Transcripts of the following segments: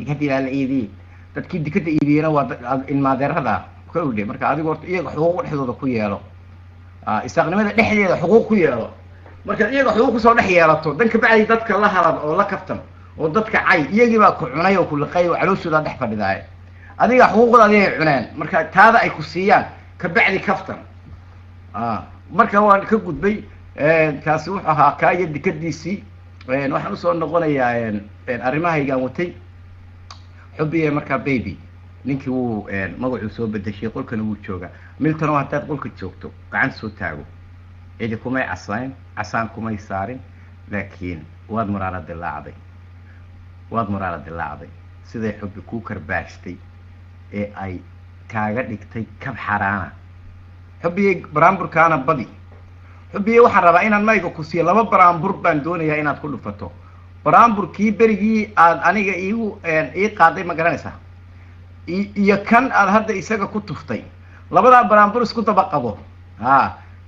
dikada ilaa la iibiye dadkii dikada iibiyena waa ilmaadeerada kowdhe marka adigu horta iyaga xuquuq dhexdooda ku yeelo isaaqnimada dhexdeeda xuquuq ku yeelo marka iyaga xuquuq kusoo dhex yeelato dan kabacdi dadka la halad oo la kaftan oo dadka cay iyagii baa ku cunay oo ku liqay oo calooshooda dhex fadhidaay adiga xuquuqdaadi ay cuneen marka taada ay ku siiyaan kabacdi kaftan marka waan ka gudbay kaasi wuxuu ahaa kaaya dikadiisii waxaan usoo noqonayaa arrimahaygaan watay xubbiye markaa baby ninkii wuu magacuu soo bedeshay qolkana wuu joogaa milton oo haddaad qolka joogto gacanta soo taago cidi kumay casaan kumay saarin laakiin waad muraara dilaacday siday xubbi kuu karbaashtay ee ay kaaga dhigtay kab xaraana xubbiye baraamburkaana badi xubbiye waxaan rabaa inaan mayga ku siiyo 2 baraambur baan doonayaa inaad ku dhufato baraamburkii berigii aad aniga ii qaaday ma garanaysaa iyo kan aad hadda isaga ku tuftay labadaa baraambur isku daba qabo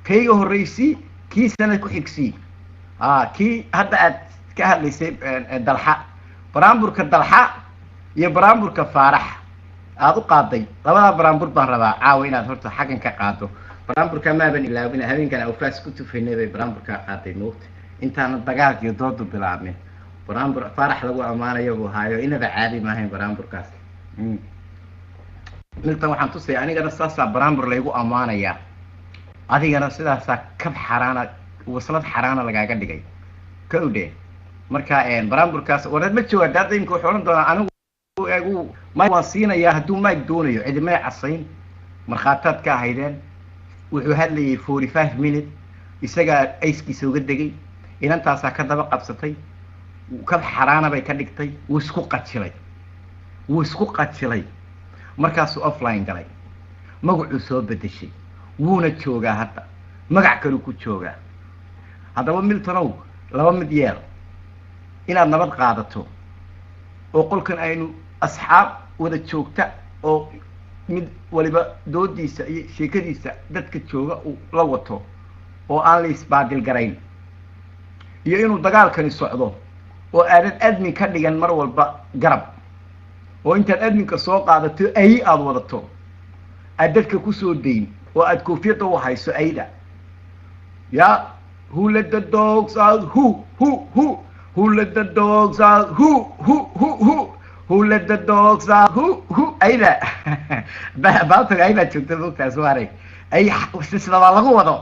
kayga horreysii kii sanad ku xigsii kii hadda aad ka hadlaysay dalxa baraamburka dalxa iyo baraamburka faarax aad u qaaday labadaa baraambur baan rabaa caawa inaad horta xaggan ka qaado baraamburka maaban ilaawin habeenkan awfaas ku tufaynay bay baraamburka qaaday moogta intaana dagaal iyo doodu bilaabmin baraambur faarax lagu amaanayo buu haayo inaba caadi maahayn baraamburkaas miltan waxaan tusay anigana saasaa baraambur laygu amaanayaa adigana sidaasaa kab xaraana waslad xaraana lagaaga dhigay kowdhe marka baraamburkaas waraad ma jooga daada imika wuxuu odhan doonaa anigu mike waan siinayaa hadduu mike doonayo cidimay casayn markhaataad ka ahaydeen wuxuu hadlayay 45 minute isagaa ayskiisa uga degay inantaasaa ka daba qabsatay kab xaraana bay ka dhigtay wuu isku qajilay markaasuu offline galay magacuu soo bedeshay wuuna joogaa hadda magac kaluu ku joogaa haddaba miltonow 2 mid yeel inaad nabad qaadato oo qolkan aynu asxaab wada joogta oo mid waliba doodiisa iyo sheekadiisa dadka jooga uu la wato oo aan la isbaadil garayn iyo inuu dagaalkani socdo oo aadan admin ka dhigan mar walba garab oo intaad adminka soo qaadato ay aad wadato aad dadka kusoo dayn oo aad koofiyadda u hayso ayda ya who let the dogs out who let the dogs out who let the dogs out ayda baaltaga aybaad joogta mogtaas waaray ay silsilada lagu wado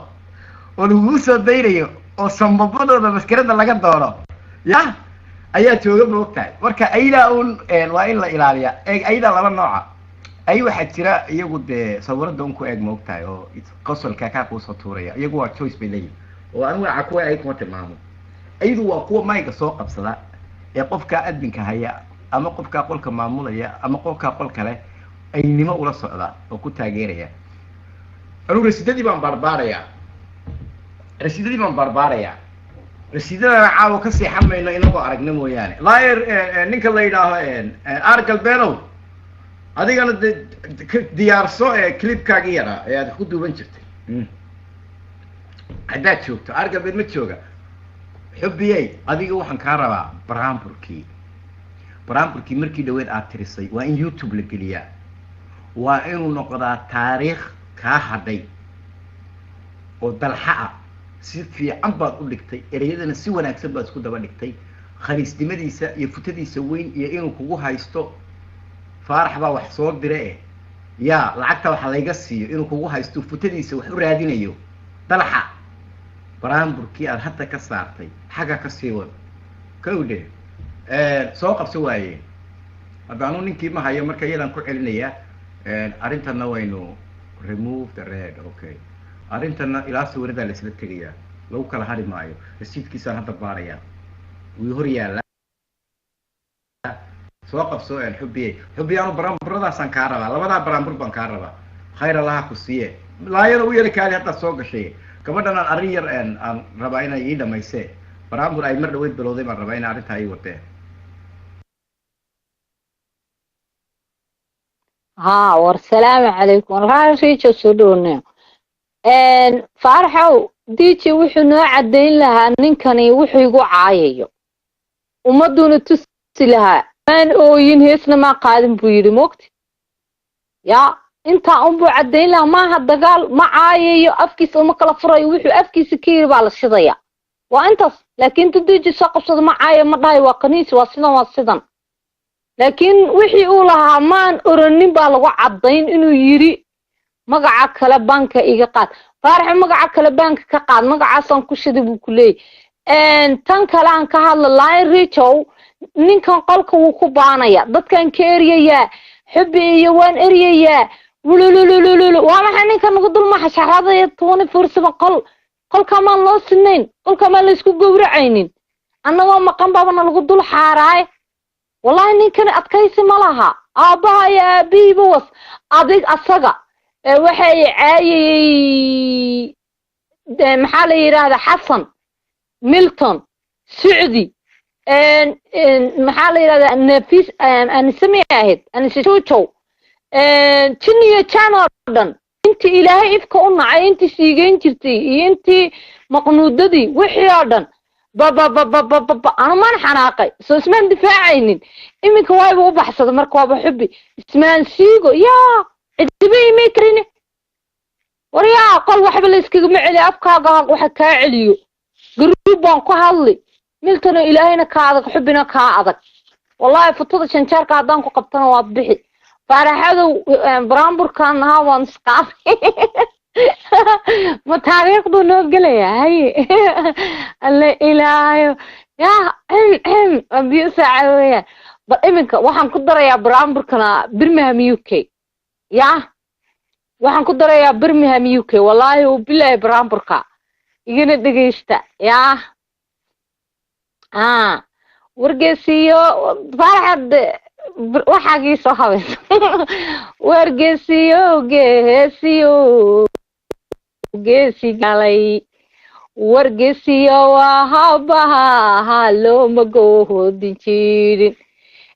oo lagu soo daynayo oo sambabadooda maskarada laga doono ya ayaa jooga moogtahay marka ayda un waa in la ilaaliya ayda 2 nooca ay waxaa jira iyagu dee sawirada un ku eeg moogtahay oo qosolka kaa kuusoo tuuraya iyagu waa choice bay leeyihin oo anigu waxa kuwa ay kuma tilmaamo aydu waa kuwa mayga soo qabsada ee qofka adminka haya ama qofka qolka maamulaya ama qofka qol kale aynimo ula socda oo ku taageeraya anigu rasiidadii baan barbaaraya rasiidada caawa ka seexan mayno inagoo aragna mooyaane laayer ninka la yidhaaho argal beenow adigana diyaarso clipkaagii yaraa ee aad ku duuban jirtay haddaad joogto argal been ma jooga xubbiyey adiga waxaan kaa rabaa baraamburkii markii dhaweed aad tirisay waa in YouTube la geliyaa waa inuu noqdaa taariikh kaa hadhay oo dalxa ah si fiican baad u dhigtay ereyadana si wanaagsan baad isku daba dhigtay khaliisnimadiisa iyo futadiisa weyn iyo inuu kugu haysto faarax baa wax soo dire yaa lacagta waxa layga siiyo inuu kugu haysto futadiisa wax u raadinayo dalxa baraamburkii aad hadda ka saartay xagga ka sii wad kowdhe soo qabso waaye haddaanu ninkii ma hayo marka iyadan ku celinaya arrintana waynu remove the red okay arrintana ilaa sawirada la isla tegayaa lagu kala hari maayo rasiidkiisaan hadda baarayaa wuu hor yaala soo qabso xubbiyaanu baraamburadaasaan kaa rabaa 2 baraambur baan kaa rabaa khayr allaha ku siiye laayada u yara kaali hadda soo gashay gabadhan aan arrin yar aan rabaa inay ii dhamaysee baraambur ay mar dhaweyd bilowday baan rabaa inay arrintaa ii wadeen والسلام عليكم راشي جسدونه فارحو ديجي وحو نو عدين لها نينكني وحو igu caayayo umaduna tusi laha maan ooyin heesna ma qaadin buu yiri moogti ya inta buu cadeyn lahaa maaha dagaal ma caayayo afkiisa uma kala furayo wuxuu afkiisa ka yiri baa la shidaya waa intaas laakiin dadii soo qabsada ma caayo ma dhahay waa qaniis waa sidan laakiin wixii uu lahaa maan oranin baa lagu cadeyn inuu yiri magaca kale banka iga qaad faarax magaca kale banka ka qaad magacaasan ku shiday buu ku leeyahay tan kale aan ka hadla line richow ninkan qolka wuu ku baanaya dadkan ka eriyaya xubbi iyo waan eriyaya wulululululu waa maxay ninkan ugu dul ma xasharada 24/7 qolka ma loo sinayn qolka ma la isku gowracaynin annagoo maqan baabana lagu dul xaaraay wallahi ninkan adkaysi ma laha aabaha ya abiiba was adig asaga waxay caayay maxaa la yiraahdaa xasan milton sicdi maxaa la yiraahdaa nafis aan sameeyay aan soo jiniyo channel intii ilaahay ifka u nacay intii siigeyn jirtay iyo intii maqnuudadii wixii oo dhan ana maan xanaaqay soo ismaan difaacaynin iminka waayba u baxsada marka waaba xubbi ismaan siigo yaa cidibay ma karin wariyaa qol waxba la iskaga maceli afkaaga waxa ka celiyo group baan ku hadli miltana ilaahayna ka adag xubbina ka adag wallahi futada shanjaarka hadaan ku qabtana waa bixi faraxadu bramburkan waan isqaaf ma taariikhdu noo galay alla ilaahay ya abiyo saacadeeya bal iminka waxaan ku darayaa bramburkana Birmingham UK ya waxaan ku darayaa Birmingham UK wallahi oo bilaay bramburka igana dhageysta ya wargeysiyo faraxad waxaagii soo habayso wargeysiyo geesi galay wargeysiyo wahabaha loo magoodin jirin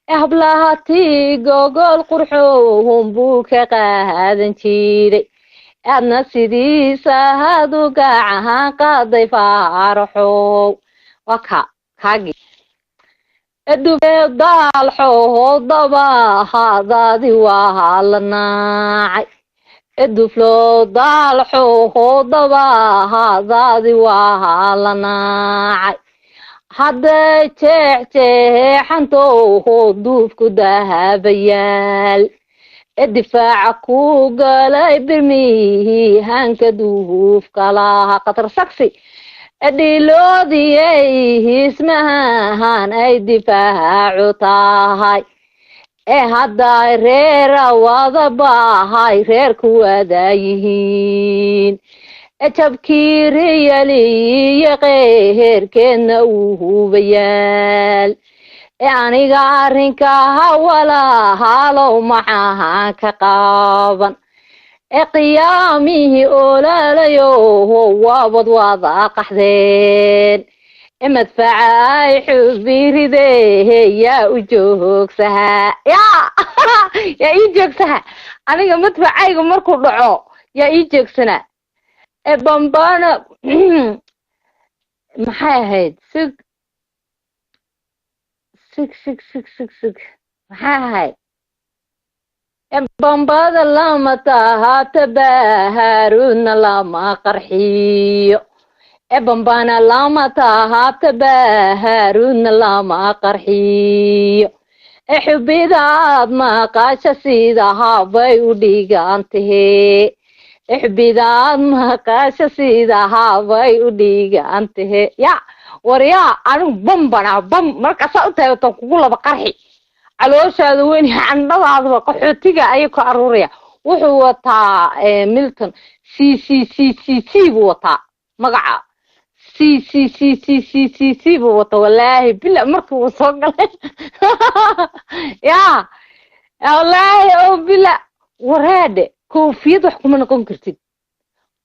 hablahatii gogol qurxoon buu ka qaadan jiray adna sidiisa hadu gacan qaaday faaraxow waka kaagi dal xoodaba hadadi waa la naacay eduflo dal xoodaba hadadi waa la naacay hadda jeexanto duufku dahabayal difaaca ku galay birmihi hanka duufka laha qatar saksi adiloodiyay ismahan ay difaacu tahay hadda reera wada bahay reer ku wadayihiin jabkii riyaliyo qeherkeedna uu hubayaal aniga arrinka hawalahaalow maxaa ka qaban qiyaamihii olaalayo waabad wada qaxdeen madfaca ay xubiride yaa u joogsaha yaa ii joogsaha aniga madfacayga markuu dhaco yaa ii joogsana bambana maxay ahayd sig maxay ahayd bambada lama tahaata baharuna lama qarxiyo bambana lama tahaata baharuna lama qarxiyo xubidaad maqasha sida habay u dhigantahe xubidaad maqasha sida habay u dhigantahe ya waryaa anigu bambana markaasaa u taagto kugu laba qarxi calooshaada weyn candhadaada qaxootiga ayay ku aruuraya wuxuu wataa Milton c buu wataa magaca c buu wataa wallahi bila markuu soo galay ya wallahi oo bila wareede koofiyad wax kuma noqon kartid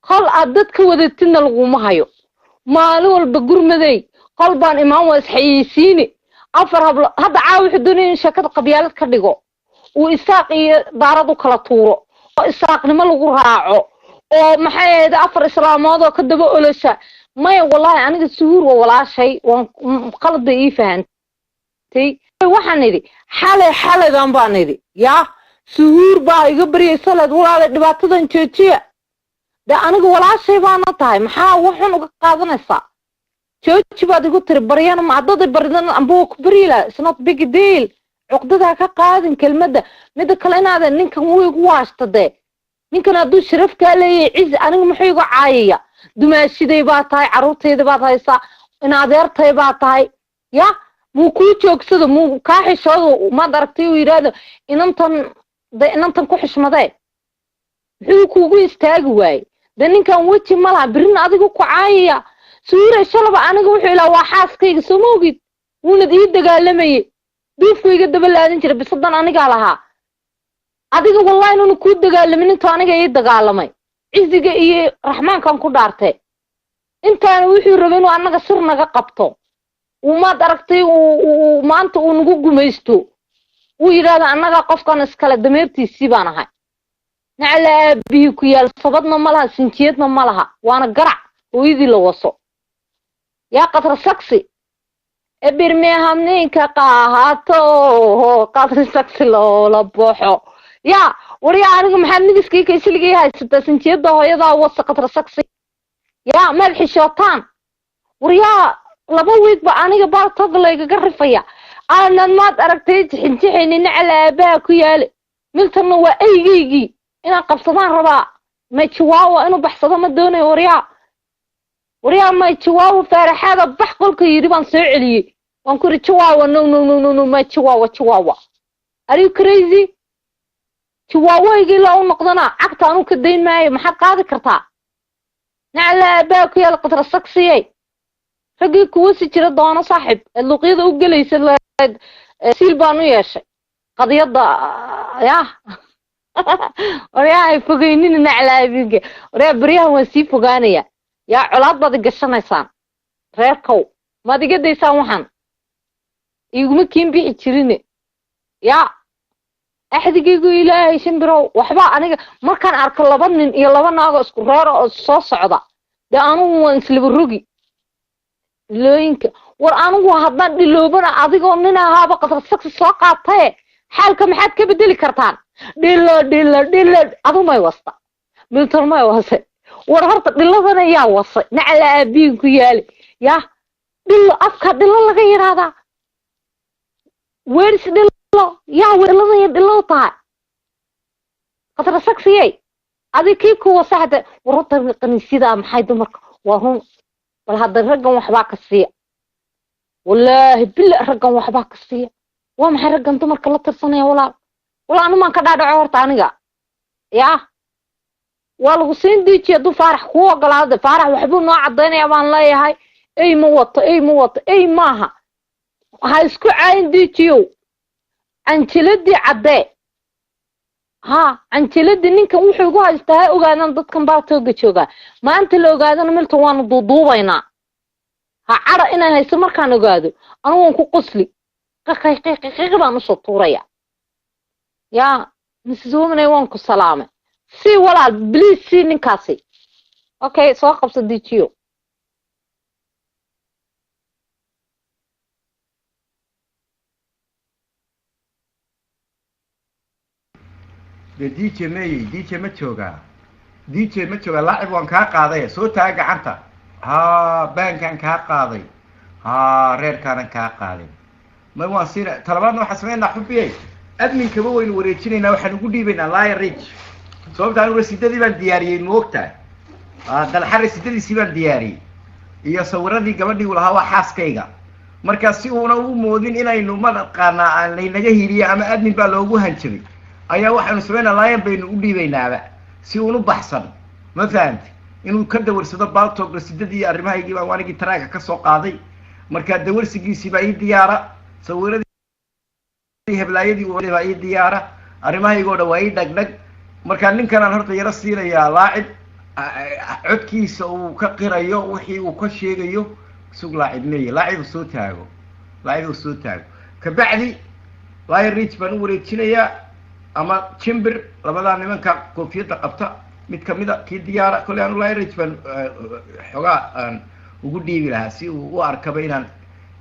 qol aad dadka wadatidna laguma hayo maalin walba gurmaday qol baan imaan waa isxayeysiini afar hablo hadda wuxuu doonay in shakada qabyaalad ka dhigo uu isaaq iyo daarad u kala tuuro oo isaaqnimo lagu raaco oo maxay ahayd afar islaamood oo ka daba olosha maya wallahi aniga suhuur waa walaashay waan qalad ii fahantay waxaan idhi xalaydan baan idhi yaa suhuur baa iga baryay salad walaala dhibaatadan joojiya de aniga walaashay baana tahay maxaa waxun uga qaadanaysaa jooji baad igu tiri baryana ma haddada baridan ambuu ku barila it's not big deal cuqdadaa ka qaadin kelmadda midda kale inaada ninkan wuu igu waashta dee ninkan hadduu sharafkaa leeyahay cizi aniga muxuu igu caayaya dumaashiday baa tahay carruurtayda baad haysaa in adeertay baa tahay ya muu kuu joogsado muu kaa xishoodo maad aragtay uu yidhaahdo inantan ku xishmadee muxuu kuugu istaagi waaye de ninkan weji ma laha birina adigu ku caayaya suura shalaba aniga wuxuu ilaa waa xaaskayga soo ma ogid wuunad ii dagaalamayay duufku iga daba laadin jiray bisadan anigaa lahaa adiga wallahi inuu ku dagaalamin inta aniga ii dagaalamay ciziga iyo raxmaankan ku dhaartay intaan wuxuu rabay inuu anaga sir naga qabto maad aragtay uu maanta uu nagu gumaysto uu yiraahdo anaga qofkan iskala dameertiisii baan ahay nacala bii ku yaal sabadna ma laha sinjiyadna ma laha waana garac hooyadii la waso yaa qadra saksi birmehamninka qaahato qadra saksi loola booxo yaa wariya aniga maxaad nigiskii kaysligii haysata sinjiyada hooyadaa wasa qadra saksi yaa maad xishootaan wariyaa laba week ba aniga baa tadlayga rifaya aanan maad aragtay xinjixayni nacala aabaa ku yaale miltana waa aygeygii inaan qabsadaan rabaa ma chihuahua inuu baxsado ma doonayo wariyaa ma chihuahua faaraxaada bax qolka yidhi baan soo celiyey waan ku yidhi chihuahua no ma chihuahua are you crazy chihuahuaygii la u noqdana cagta anuu ka dayn maayo maxaad qaadi kartaa nacala aabaa ku yaal qadra saksiyey raggii kuwa si jira doono saaxib luqyada u gelaysa siil baan u yeeshay qadiyada yaa wariyaa ay fogeynin nacala aabinka wariyaa baryahan waan sii fogaanaya yaa colaad baad gashanaysaan reerkow maad iga daysaan waxaan iguma kiin bixi jirine yaa axdigaygu ilaahay shimbirow waxba aniga markaan arko laba nin iyo laba naago isku reer oo soo socda dee anugu waan islaba rogi looyinka war anigu haddaan dhiloobana adigoo nin ahaaba qadra saksi soo qaataye xaalka maxaad ka bedeli kartaan dhilo adu may wasta milton may wase war horta dhiladana yaa wasay nacala aabiin ku yaali yaa dhilo afka dhilo laga yiraahdaa weeris dhilo yaa weeladaya dhilo tahay qadra saksiyey adi kii kuwa saxda warta qaniisida maxay dumarka waa run bal hadda raggan waxbaa ka siiya wallaahi bila raggan waxbaa ka siiya waa maxay raggan dumarka la tirsanaya walaa anu maan ka dhaadhaco horta aniga yaa waa lagu siin diijiya du faarax kuu ogolaada faarax waxbuu noo cadaynaya baan leeyahay ey ma wato ey maaha ha isku caayin diijiyow canjiladii caddee canjiladii ninkan wuxuu igu haystaa ha ogaadan dadkan baa tooga joogaa maanta la ogaadana milton waanu duuduubaynaa ha cara inaan hayso markaan ogaado anu waan ku qosli qiqi baan usoo tuuraya yaa mrs womanay waan ku salaamay si walaal please si ninkaasi okay soo qabso dijiyo de DJ ma joogaa laacib waan kaa qaaday soo taag gacanta baankan kaa qaaday reerkaanan kaa qaaday ma waan siina talabaadna waxaan sameynaa xubiyey adminkaba waynu wareejinaynaa waxaan ugu dhiibaynaa lion ridge sababta anigu rasiidadii baan diyaariyey moogtahay dalxa rasiidadiisii baan diyaariyey iyo sawiradii gabadhii u lahaa waa xaaskayga marka si uuna ugu moodin inaynu madaqaanaa laynaga hiliyo ama admin baa loogu hanjabay ayaa waxaanu sameynaa lion baynu u dhiibaynaaba si uunu baxsan ma fahamti inuu ka dawarsado baltog rasiidadii iyo arrimahaygii baan anigii taraaga ka soo qaaday marka dawarsigiisii baa ii diyaara sawiradii heblaayadii baa ii diyaara arrimahaygoo dhan waa ii dhagdhag marka ninkanaan horta yaro siinayaa laacib codkiisa uu ka qirayo wixii uu ka sheegayo sug laacib meeye laacib soo taago kabacdi lion ridge baan u wareejinayaa ama chimbir labadaa nimanka koofiyadda qabta mid kamida kii diyaara kolley anu lion ridge baan xoogaa aan ugu dhiibi lahaa si uu u arkaba inaan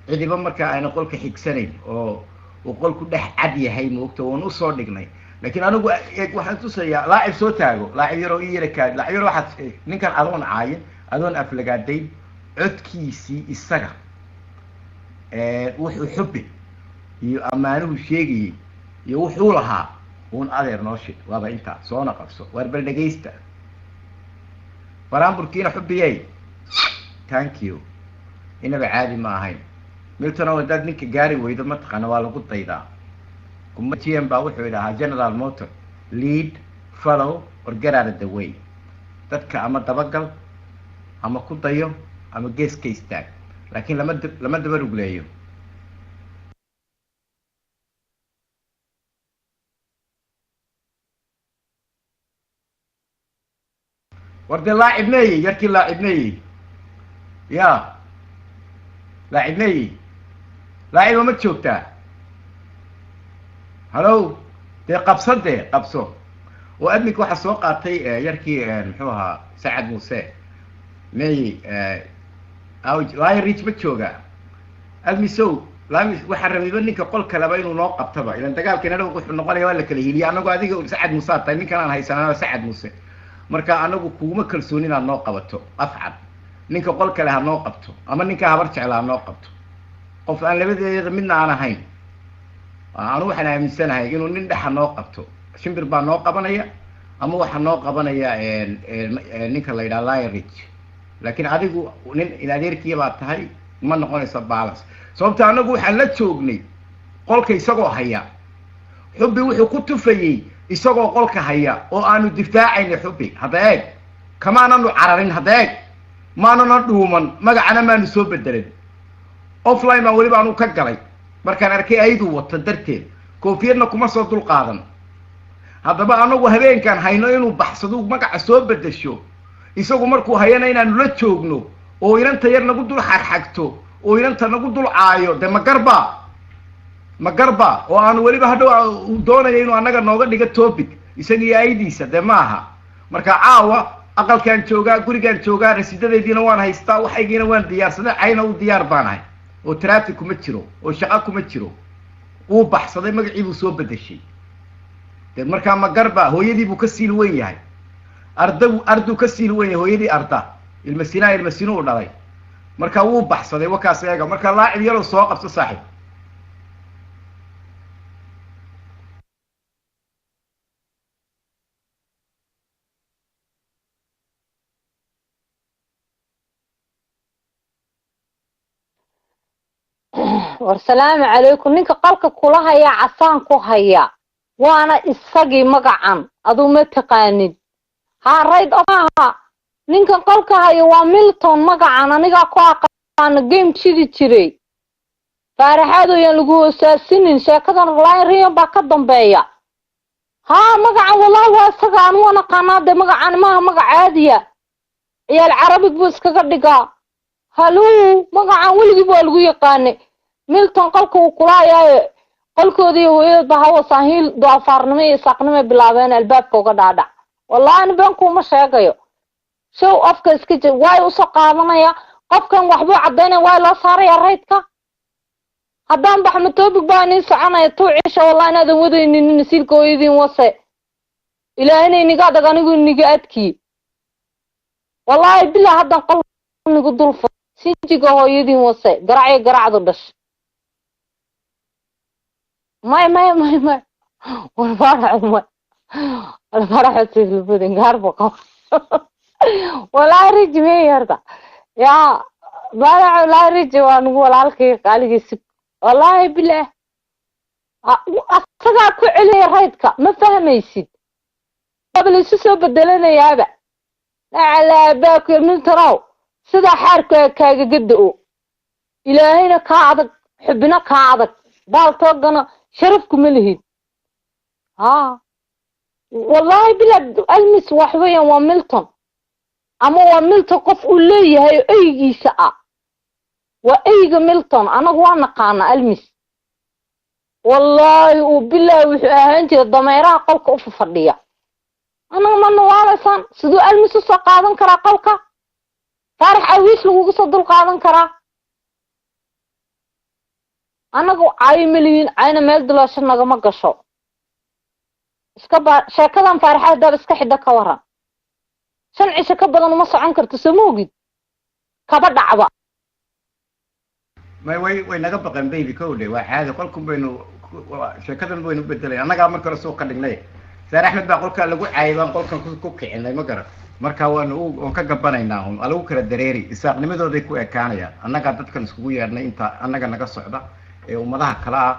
cidiba markaa ayna qolka xigsanayn oo وقول كده عادي هاي موقته ونص صدقني لكن أنا واحد تصير لاعب صوتاجو لاعب يروي يركض لاعب يروح واحد نكان أذون عاين أذون أفلقادين عد كيسي السجع وحبي يأمانه شيء يوحولها ون أذير ناشد وهذا أنت صونا قبصه واربل دقيسته فرام بركينا حبي أي thank you إنه بعادي ما هاي ملتنا وداد نك جاري وإذا ما تقنا ولا قط إذا كم تيم باوح وإذا general motor lead follow or get out of the way تذكر أما تبقل أما قط يوم أما جيس كيس تاج لكن لما دبروا بلايو ورد لاعب نيي يركي لاعب نيي يا لاعب نيي لاعب ما تشوفته هلو دي قبصته قبصه وأدمك واحد سوق عطي يركي نحوها سعد موسى نيي أو لا يريج بتشوفه أدمي سو لا وحرمي بنك قل كلامين ونوقف تبع إذا أنت قال كنا نوقف النقالة ولا كليه أنا قاعد سعد موسى طيب كان أنا هاي سنة سعد موسى marka anagu kuuma kalsoonina noo qabato afcad ninka qolka leh noo qabto ama ninka habar jeclaa noo qabto qof aan labadeeda midna aan ahayn aanu waxaan aaminsanahay inuu nin dhaxa noo qabto shimbir baa noo qabanaya ama waxa noo qabanaya ninka la yiraahdo Layrich laakiin adigu nin ilaadeerkii baa tahay ma noqonaysa balance sababta anagu waxaan la joognay qolka isagoo haya xubbi wuxuu ku tufayay isagoo qolka haya oo aanu difaacayna xubbi hadeeg kamaananu cararin hadeeg maanana dhuuman magacana maanu soo bedelin offline ma waliba aanu ka galay markaan arkay aydu wata darteed koofiyadna kuma soo dul qaadan hadaba anagu habeenkan hayno inuu baxsado magaca soo bedesho isagu markuu hayana inaanu la joogno oo inanta yar nagu dul xarxagto oo inanta nagu dul caayo de magarba oo aan waliba hadhow doonaya inuu anaga nooga dhiga topic isagii aydiisa de maaha marka caawa aqalkan joogaa gurigan joogaa rasiidadeedina waan haystaa waxaygiina waan diyaarsaday ayna u diyaar baanahay oo traffic kuma jiro oo shaqo kuma jiro uu baxsaday magacii buu soo bedeshay de marka magarba hooyadii buu ka siil weyn yahay ardu ka siil weyn yahay hooyadii arda ilmasina u dhalay marka uu baxsaday wakaas eega marka laacib yaro soo qabso saaxiib والسلام عليكم نينك قلك كلها يا عسان كوهيا وانا اساقي مقعان ادو ما تقانين ها رايد افاها نينك قلك هيا وميلتون مقعان انيقا كواقان جيم تشيدي تشيري فارحادو ينلقو اساسينين شاكدان غلاين ريان باقدن بايا ها مقعان والله واساقان وانا قنادة مقعان ماها مقع عادية يا العربي بوسكا قدقا هلو مقعان ولقي بوالقو يقاني ميلتون قلكو كلايا قلكودي هويدا هو صاحيل دوافارنمي ساقنمي بلاابين البابكو قدادا والله انا بانكو ما شيغايو شو افكا اسكي واي وسو قادنيا qofkan waxba cadeynay waa la saaraya raydka hadaan baxmo toobig baani soconay tuucisha wallahi inaadan wadaynin nasiilka hooyadin wase ilaahayna iniga adag anigu iniga adki wallahi bilaa hadan qalbigu dulfa sinjiga hooyadin wase garacdo dhash ما والفرح تلفون قاربه ولا رج ميردا يا بارع لا رج ونقول عليك قال سك والله بالله أصدق كعلي رايدك ما فهميسيد قبل يسوس بدلنا يابا على باك من تراو سدا حركة كاجدو إلهينا كعدك حبنا كعدك بالطاقنا شرفكم ملهي والله بلا المس وحويا وملتون اما وملتون قف وليه هي ايغي ساعه وايغ ملتون انا وانا قانا المس والله وبالله وحانتي الضميرها قلك او فديا انا ما نوالسان سدو المس سو قادن كرا قلك فرح اويس لوغو سو دول قادن كرا anagu caayi miliyin ayna meel dulasho nagama gasho iska ba sheekadan faaraxada dab iska xidha ka waran shan cisho ka badan uma socon karto samoogid kaba dhacba way naga baqan baby kowde waa caadi qolkun baynu sheekadan baynu bedelay annagaa marka hore soo qadhignay saar axmed baa qolkaa lagu caayay baan qolkan ku kicinay ma garan marka waan ka gabanaynaa un alagu kala dareeri isaaqnimadooday ku ekaanayaan annagaa dadkan iskugu yeedhnay inta annaga naga socda ee ummadaha kale ah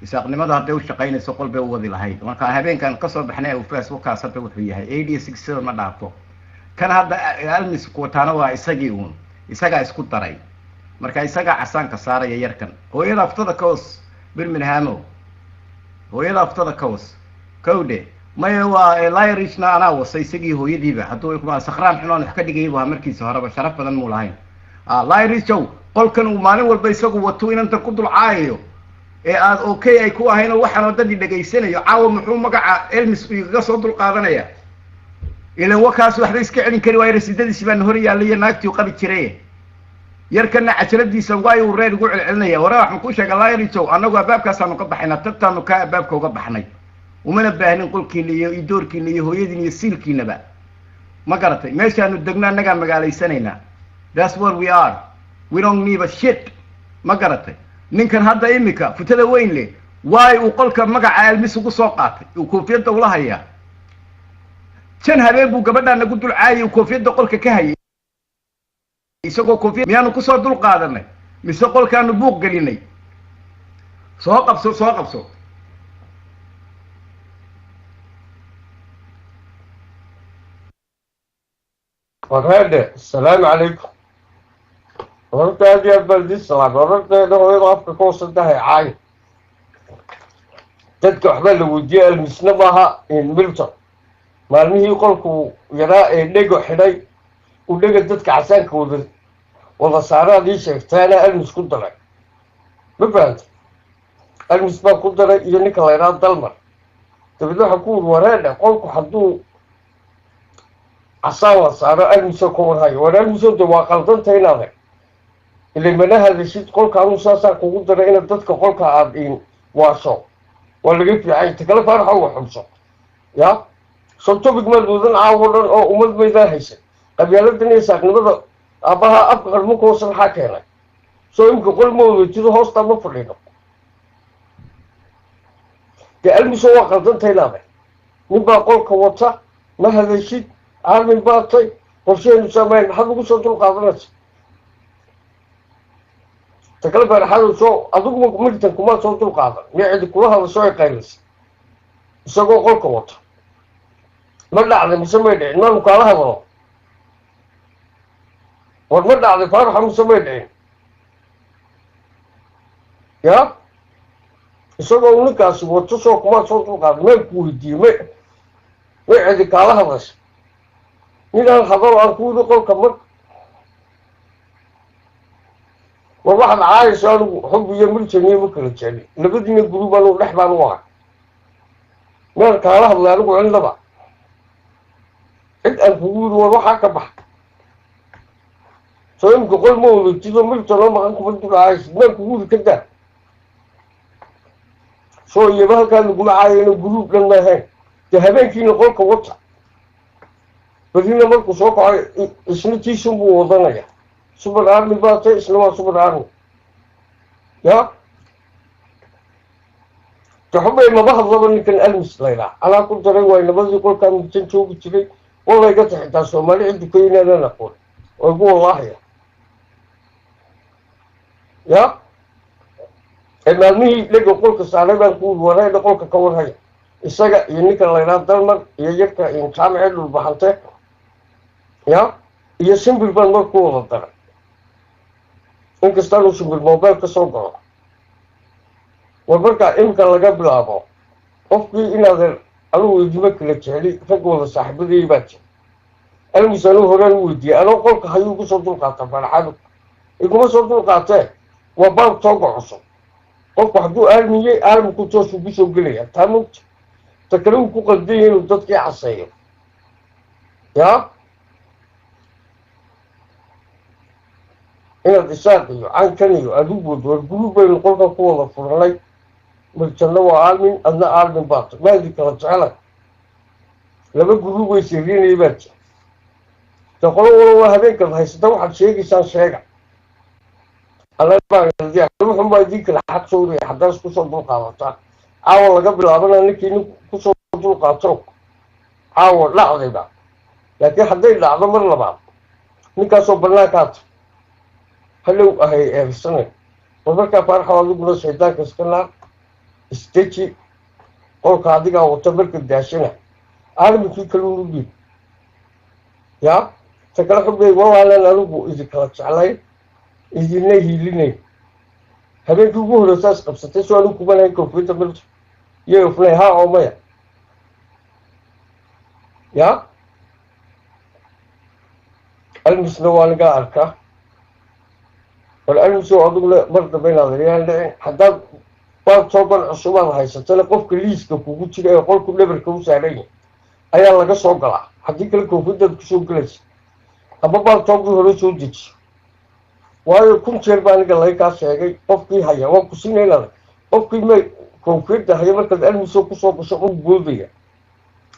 isaaqnimada hadday u shaqaynayso qol bay u wadi lahayd marka habeenkan kasoo baxnay ufaas wakaas hadda wuxuu yahay 86 ma dhaafo kan hadda almis kuwataana waa isagii uun isagaa isku daray marka isagaa casaanka saaraya yarkan hooyada aftada kaos birminghamo hooyada aftada kaos kowde maya waa layrishna anaa wasay isagii hooyadiiba hadduu kuma sakraan xunoon wax ka dhigayay waa markiisa horeba sharaf badan muu lahayn layrishow qolkan uu maalin walba isagu wato inanta ku dulcaayayo ee aad okay ay ku ahayn oo waxaan dadii dhageysanayo caawa muxuu magaca elmis igaga soo dulqaadanaya ilan wakaas waxba iska celin kari waayay rasiidadiisi baan hor yaalay naagtii qabi jiray yarkana cajaladiisa way uu reer ugu celcelinaya waraa waxaan ku sheegay layrishow anagu abaabkaasaanu ka baxayna tagtaanu ka abaabka uga baxnay umana baahnin qolkiina iyo idoorkiina iyo hooyadiina iyo siilkiinaba ma garatay meeshaanu degno annagaa magaalaysanayna that's what we are we don't need a shit ma garatay ninkan hadda imika futada weyn leh waay uu qolka magaca almis ugu soo qaatay uu koofiyada ula hayaa jan habeen buu gabadha nagu dul caayay uu koofiyada qolka ka hayay isagoo koofiyad miyaanu ku soo dul qaadanay mise qolkaanu buuq gelinay soo qabso وهذا السلام عليكم ورد هذه البلد السلام ورد هذا هو يضعف كوس انتهي عاي تدك حبال ودي المسنبها الملتر مالمي يقولكو يراء نيقو حدي ونيقو تدك عسانك ودر والله سعرها دي شفتانا المس كدري بفهمت المس ما كدري يونيك الله يراد دلمر تبدو حكون ورانا قولكو حدو عصاوة صار المسو كون هاي وانا المسو دو واقلدن تيناده اللي منها الشيء تقول كانوا ساسا كودر إن تدك قول كعابين واسو ولا جيت يعني تكلف فرحة وحمصة يا صرتوا بجمل بدن عاورن أو أمد بيدا هيس قبيلة الدنيا ساكن بدو أبها أبغى المكوس الحكينا سو يمكن كل ما يجوا هوستا مفرينه المسو واقلدن تيناده نبغى قول كوتا ما هذا الشيء عالم باطي ورشين سامين حد يقول صوت القاضي تكلم عن حاله شو أدوك ممكن كمان صوت القاضي يعني كلها وسوي قيلس يسوق قول كوت ما لا على مسمى ما مقالها ولا وما على فرحة مسمى يا يسوق نكاس وتصوق كمان صوت القاضي ما يقول دي ما يعني كلها بس إذا الخبر أقول قول كمان وواحد عايش أنا حب يمر تاني ممكن تاني نبدي من الجروب أنا ونحب أنا واحد ما كاره الله أنا وعندنا بقى إنت الفجور وروح كبح سويم كقول مو تيجي مر ترى ما كنت بنتو عايش ما كقول كده سو يبقى كان يقول عايش الجروب لما هاي تهبين فينا قول كوتش بدينا مركو سوق عاي اسمه تيسم بوضنا يا سوبر آرمي باتي اسمه سوبر آرمي يا تحب ما بحضر إني كان ألمس ليلا أنا كنت رأي نبذ يقول كان تنشوف بتشري والله قلت حتى الصومالي عندي كوين أنا نقول ويقول الله يا المالمي لقوا قولك السعرين نقول وراي نقولك كون هاي السجا ينيك الليلة دلمر يجيك إن كان عدل البحرته يا يسمى بالبنور كون الدرج inkasta uu soo mobile ka soo galo warbarka imka laga bilaabo qofkii inaad alu weydiiyo kala jeceli ragooda saaxiibadii baad almusanu horan weydiiyo alo qolka hayuu ku soo dulqaata farxadu iguma soo dulqaatay waa baab toogo cusub qofku hadduu aalmiyey aalmku toos ugu soo gelaya taamut takriim ku qalday inuu dadkii caseeyo ya inaad isaaq cankan iyo adigood war gurub baynu qolka ku wada furnay marjanna waa aalmin adna aalmin baad maadi kala jecela laba gurub way siriinayay baad jira ta qolo wala waa habeenkaad haysata waxaad sheegaysaan sheega wuxun baa idin kala xad sawraya haddaad isku soo dulqaadataa caawa laga bilaabana ninkii nin kusoo dulqaato caawa dhacdayba laakiin hadday dhacdo mar labaad ninkaasoo bannaankaata hallow ahay eersanay war markaa faarxo adiguna shaydaanka iska naar isteji qolka adigaa wata marka daashana aalaminkii kaluunu dhiib yaa ta kala xubbay walaalan anigu idinkala jeclayn idinna hiilinay habeenkii ugu horeysaas qabsatay soo anigu kuma lahayn koonfurta milta iyo ofnay haa oo maya yaa almisna waa nagaa arkaa bal almisoo adiguna mar dambe inaad aryaan dhicin haddaad baad tooban cusubaad haysatana qofka liiska kugu jira ee qolku dhabarka u saaranya ayaa laga soo galaa haddii kale koonfurtaad kusoo gelaysa ama baad toobkii hore soo deji waayo kun jeer baa aniga laga kaa sheegay qofkii haya waan ku siinaynaada qofkii may koonfurta haya markaad almisoo kusoo gasho u boodaya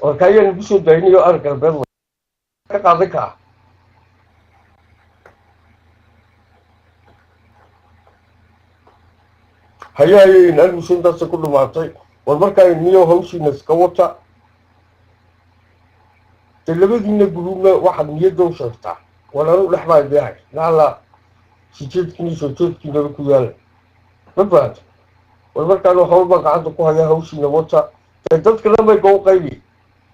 warka ayaa nagu soo daayinayo ar galbeed ka qaadan kaa hayahayayn almisoo intaasa ku dhumaatay war markaa niyo hawshiina iska wata de labadiina gurubna waxaad niyadda u sheegtaa war anu dhex baa ideahay naala sijeedkiina soo jeedkiinaba ku yaala ma fahamta war markaanu hawl baa gacanta ku hayaa hawshiina wata dee dadkana mayga u qaybi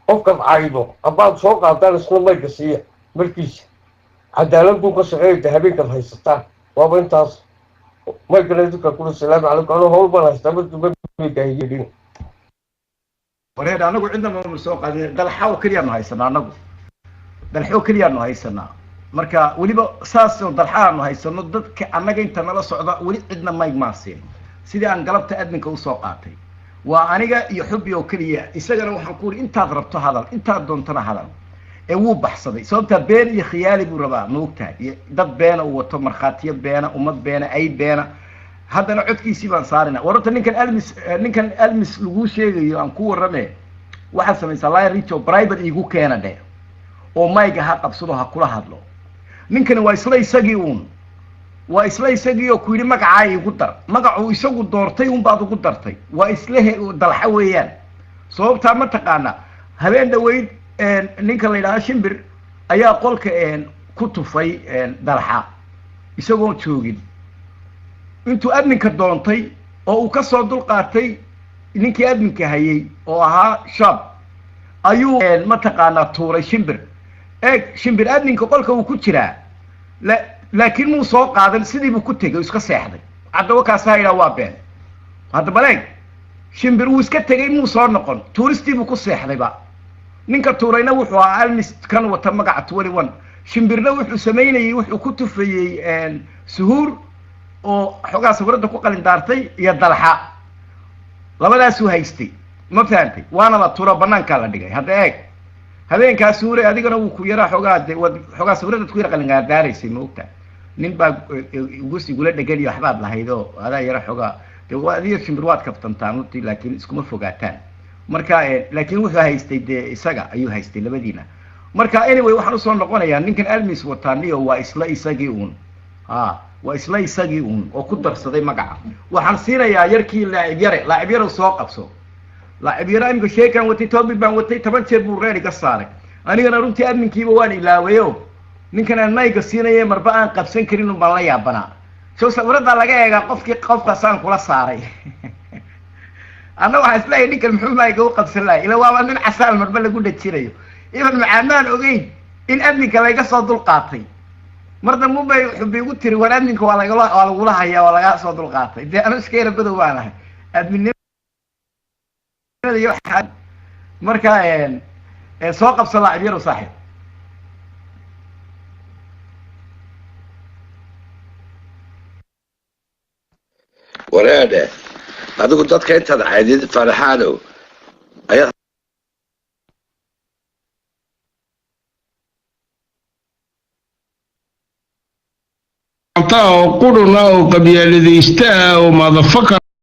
qofkaad caydo abaad soo qaadaan isna mayga siiya markiisa cadaaladuu ka shaqeeyata habeenkaad haysataan waaba intaas maygana idinka kula salaamu calaykum anuu hawl baan haystaa madumagahiyedhin wareer anagu cidna maamul soo qaadin dalxaw keliyaanu haysanaa anagu dalxoo keliyaanu haysanaa marka weliba saasoo dalxaanu haysano dadka annaga inta nala socda weli cidna mayg maasiin sidii aan galabta adminka usoo qaatay waa aniga iyo xubbi oo keliya isagana waxaan ku uri intaad rabto hadal intaad doontana hadal ee wuu baxsaday sababtaa been iyo khiyaali buu rabaa ma ogtahay iyo dad beena uu wato markhaatiyo beena ummad beena ay beena haddana codkiisii baan saarina wararta ninkan almis laguu sheegayo aan ku warrame waxaad samaysaa laya richo private iigu keena dhe oo mayga ha qabsado ha kula hadlo ninkani waa isla isagii waa isla isagii oo ku yidhi magacaa igu dar magacuu isagu doortay unbaad ugu dartay waa isla dalxa weeyaan sababtaa ma taqaana habeen dhaweyd ninka la yidhahdo shimbir ayaa qolka ku tufay dalxa isagoon joogin intuu adminka doontay oo uu ka soo dulqaatay ninkii adminka hayay oo ahaa shab ayuu mataqaanaa tuuray shimbir shimbir adminka qolka uu ku jiraa laakiin muu soo qaadan sidiibuu ku tegay iska seexday haddaba kaasa yidhaha waa been hadda baleeg shimbir wuu iska tegay muu soo noqon tuuristiibuu ku seexdayba ninka tuurayna wuxuu ahaa almis kan wata magaca 21 shimbirna wuxuu samaynayey wuxuu ku tufayey suhuur oo xogaa sawirada ku qalin daartay iyo dalxa labadaasuu haystay ma fahantay waana la tuuro banaankaa la dhigay hadda eeg habeenkaa suure adigana wuu ku yaraa xogaa de xogaa sawiradaad ku yara qalin daardaaraysay ma ogtaa nin baa igula dhegan iyo waxbaad lahayd oo adaa yara xogaa de adiyo shimbir waad kaftantaan uti laakiin iskuma fogaataan marka laakiin wuxuu haystay dee isaga ayuu haystay labadiina marka anyway waxaan usoo noqonayaa ninkan almis wataaniyo waa isla isagii waa isla isagii oo ku darsaday magaca waxaan siinayaa yarkii laacib yare soo qabso laacib yare imika sheekan watay tobi baan watay 10 jeer buu reer iga saaray anigana runtii adminkiiba waan ilaawayo ninkan aan mayga siinaye marba aan qabsan karin baan la yaabanaa soo sawirada laga eega qofkaasaan kula saaray anna waxaan isleeyahay ninkan muxuu mayga u qabsan lahay ila waaba nin casaal marba lagu dhajinayo iban macaamaan ogeyn in adminka laga soo dulqaatay marda mubay xubbi ugu tiri war adminka waa lagula hayaa waa laga soo dulqaatay dee anu iska yara badow baan ahay adminnimada iyo marka soo qabso laacib yar saaxiib waraade adigu dadka intaad caydid faraxaanow ayaa maata oo quruna oo qabyaaladaysta oo madafaka